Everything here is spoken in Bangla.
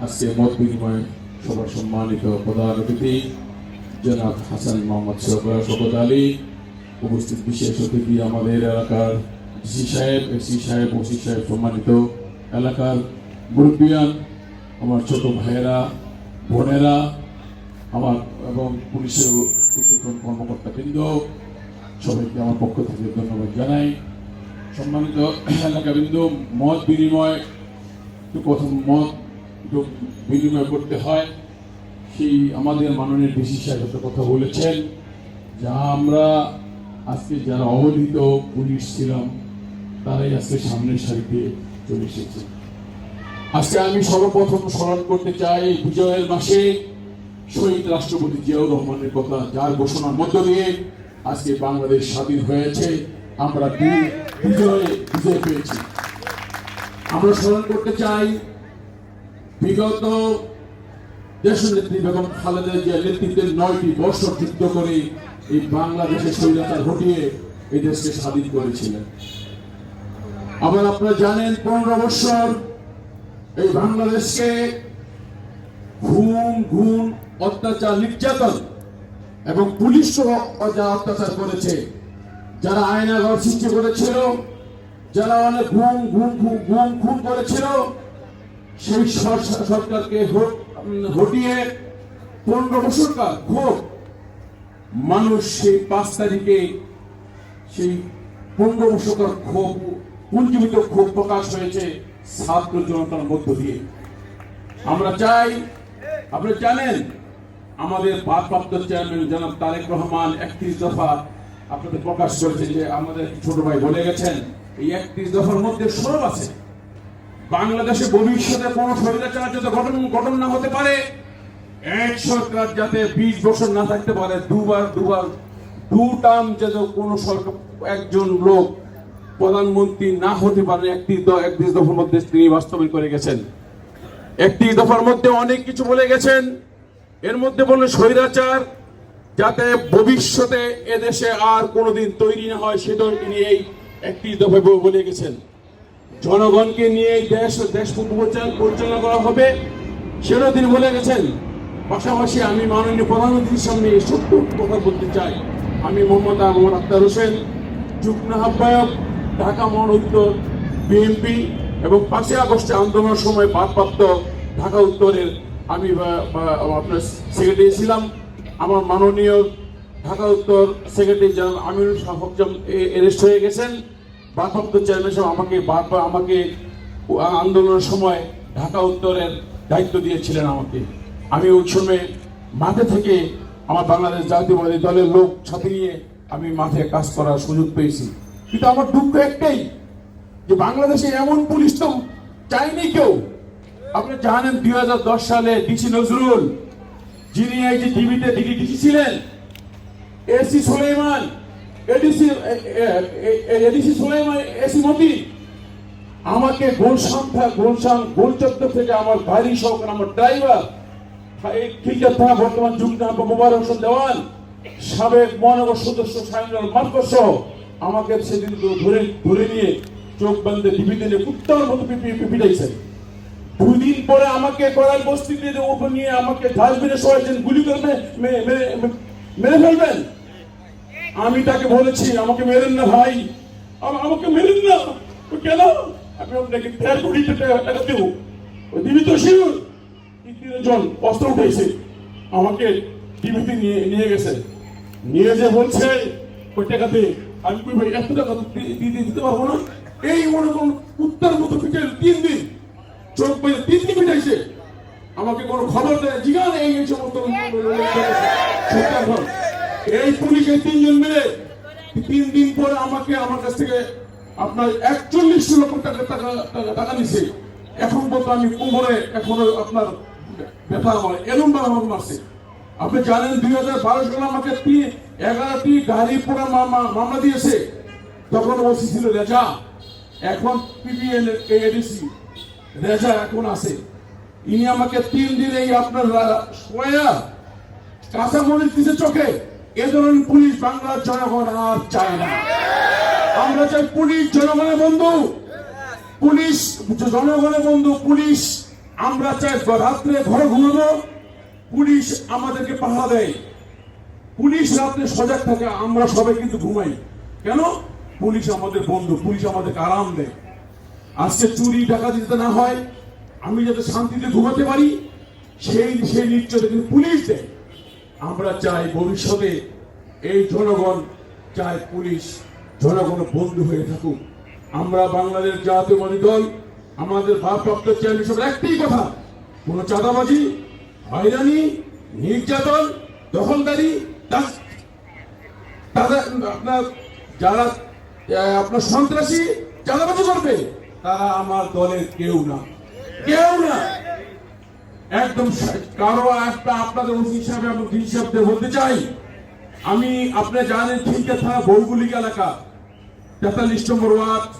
আজকে মত বিনিময় সবার সম্মানিত প্রধান অতিথি জনাব হাসান মোহাম্মদ শওকত আলী, উপস্থিত বিশেষ অতিথি আমাদের এলাকার ডিসি সাহেব, এসি সাহেব, ওসি সাহেব, সম্মানিত এলাকার মুরব্বিয়ান, আমার ছোট ভাইয়েরা, বোনেরা, আমার এবং পুলিশের ঊর্ধ্বতন কর্মকর্তাবৃন্দ, সবাইকে আমার পক্ষ থেকে ধন্যবাদ জানাই। সম্মানিত এলাকাবৃন্দ, মত বিনিময় প্রথম মত বিনিময় করতে হয়। সেই আমাদের মাননীয় ডিসি সাহেব কথা বলেছেন, যা আমরা আজকে যারা অবহেলিত পুলিশ ছিলাম তারাই আজকে সামনের সারিতে চলে এসেছে। আজকে আমি সর্বপ্রথম স্মরণ করতে চাই বিজয়ের মাসে শহীদ রাষ্ট্রপতি জিয়াউর রহমানের কথা, যার ঘোষণার মধ্য দিয়ে আজকে বাংলাদেশ স্বাধীন হয়েছে, আমরা বিজয় পেয়েছি। আমরা স্মরণ করতে চাই বিগত দেশনেত্রী বেগম খালেদা জিয়ার নেতৃত্বের 9টি বছর যুদ্ধ করে এই বাংলাদেশের স্বৈরাচার হটিয়ে এই দেশকে স্বাধীন করেছিলেন। আবার আপনারা জানেন 15 বছর এই বাংলাদেশকে ঘুম অত্যাচার, নির্যাতন এবং পুলিশ যা অত্যাচার করেছে, যারা আয়নাঘর সৃষ্টি করেছিল, যারা অনেক খুন করেছিল, সেই সরকারকে হটিয়ে 15 বছরকার ক্ষোভ মানুষ সেই 5 তারিখে সেই 15 বছরকার ক্ষোভ, পুঞ্জীবিত ক্ষোভ প্রকাশ হয়েছে ছাত্র জনতার মধ্য দিয়ে। আমরা চাই, আপনারা জানেন আমাদের ভারপ্রাপ্ত চেয়ারম্যান জনাব তারেক রহমান 31 দফা আপনাদের প্রকাশ করেছে, যে আমাদের ছোট ভাই বলে গেছেন এই 31 দফার মধ্যে সব আছে। বাংলাদেশে ভবিষ্যতে কোন স্বৈরাচার যাতে গঠন না হতে পারে, এক সরকার যাতে 20 বছর না থাকতে পারে, দু টার্ম যাতে কোন সরকার একজন লোক প্রধানমন্ত্রী না হতে পারে, 31 দফার মধ্যে তিনি বাস্তবায়ন করে গেছেন। 31 দফার মধ্যে অনেক কিছু বলে গেছেন। এর মধ্যে বললেন স্বৈরাচার যাতে ভবিষ্যতে এদেশে আর কোনোদিন তৈরি না হয়, সেটাও তিনি এই 31 দফায় বলে গেছেন। জনগণকে নিয়ে দেশ পরিচালনা করা হবে, সেটাও তিনি বলে গেছেন। পাশাপাশি আমি মাননীয় প্রধানমন্ত্রীর সামনে সত্য কথা বলতে চাই। আমি মোহাম্মদ আখতার হোসেন, যুগ্ম আহ্বায়ক, ঢাকা মহানগর উত্তর বিএনপি, এবং 5 আগস্টে আন্দোলনের সময় ভারপ্রাপ্ত ঢাকা উত্তরের আমি আপনার সেক্রেটারি ছিলাম। আমার মাননীয় ঢাকা উত্তর সেক্রেটারি জেনারেল আমিনুল হক অ্যারেস্ট হয়ে গেছেন। ভারপ্রাপ্ত চেয়ারম্যান সাহেব আমাকে আন্দোলনের সময় ঢাকা উত্তরের দায়িত্ব দিয়েছিলেন আমাকে। আমি ওই সময় মাঠে থেকে আমার বাংলাদেশ জাতীয়বাদী দলের লোক সাথে নিয়ে আমি মাঠে কাজ করার সুযোগ পেয়েছি। কিন্তু আমার দুঃখ একটাই, যে বাংলাদেশে এমন পুলিশ তো চাইনি কেউ। আপনি জানেন 2010 সালে ডিসি নজরুল, যিনি এই যে টিভিতে ডিসি ছিলেন, AC Sulaiman, ADC Sulaiman, AC Moti, আমাকে গোলচত্বর থেকে আমার গাড়ি সহকারে আমার ড্রাইভার, খিলগাঁও থানা বর্তমান যুগ্ম মোবারক হোসেন দেওয়ান, সাবেক মহানগর সদস্য সাইনুল মার্কস সহ আমাকে সেদিন ধরে নিয়ে চোখ বান্ধে টিভিতে কুত্তার মতো পিটাইছেন। 2 দিন পরে আমাকে করার বস্তিতে উপর নিয়ে আমাকে ডাস্টবিনে শোয়াইছেন, গুলি করে মেরে ফেলবেন। আমি তাকে বলেছি আমাকে মেরেন না ভাই, আমাকে মেরেন না। কেন? আমি আপনাকে 1.5 কোটি টাকা দেব। ওই দিবি তো শিওর? 3 জন অস্ত্র উঠেছে, আমাকে টিভিতে নিয়ে গেছে, নিয়ে যে বলছে ওই টাকাতে। আমি কই ভাই এত টাকা দিতে পারবো না। এই মনে করুন কুত্তার মতো পিটে 3 দিন, চোখ পেয়ে 3 দিন পিটাইছে। আমাকে কোনো খবর দেয় জিগান এই সমস্ত এই পুলিশ 3 জন মিলে 3 দিন পরে আমাকে আমার কাছ থেকে আপনার 41 লক্ষ টাকা নিছে। এখন বলতো আমি কোমরে এখনো আপনার ব্যথা হয়, এরকম আমাকে মারছে। আপনি জানেন 2012 সালে আমাকে 11টি গাড়ি পোড়া মামলা দিয়েছে। তখন ওসি ছিল রেজা, এখন পিপিএল এডিসি রেজা এখন আছে। ইনি আমাকে 3 দিন এই আপনার কাঁচা মরিচ দিছে চোখে। এ ধরনের পুলিশ বাংলার জনগণ আর চায় না। আমরা চাই পুলিশ জনগণের বন্ধু, পুলিশ জনগণের বন্ধু, পুলিশ আমরা চাই রাত্রে ঘরে ঘুমাবো, পুলিশ আমাদেরকে পাহারা দেয়, পুলিশ রাত্রে সজাগ থাকে, আমরা সবাই কিন্তু ঘুমাই। কেন? পুলিশ আমাদের বন্ধু, পুলিশ আমাদেরকে আরাম দেয়। আজকে চুরি ডাকাতি যাতে না হয়, আমি যাতে শান্তিতে ঘুমাতে পারি, সেই নিশ্চয়তা কিন্তু পুলিশ দেয়। আমরা চাই ভবিষ্যতে এই জনগণ চাই পুলিশ জনগণের বন্ধু হয়ে থাকুক। আমরা বাংলাদেশ জাতীয়বাদী দল, আমাদের ভারপ্রাপ্ত চেয়ারম্যান সব একটাই কথা, কোন চাঁদাবাজি, হয়রানি, নির্যাতন, দখলদারি, আপনার যারা আপনার সন্ত্রাসী চাঁদাবাজি করবে, তারা আমার দলের কেউ না, কেউ না। একদম কারো একটা আপনাদের ওসি হিসাবে আমি হিসাবে বলতে চাই, আমি আপনারা জানেন ঠিক থানা ভৌগোলিক এলাকা 43 নম্বর ওয়ার্ড,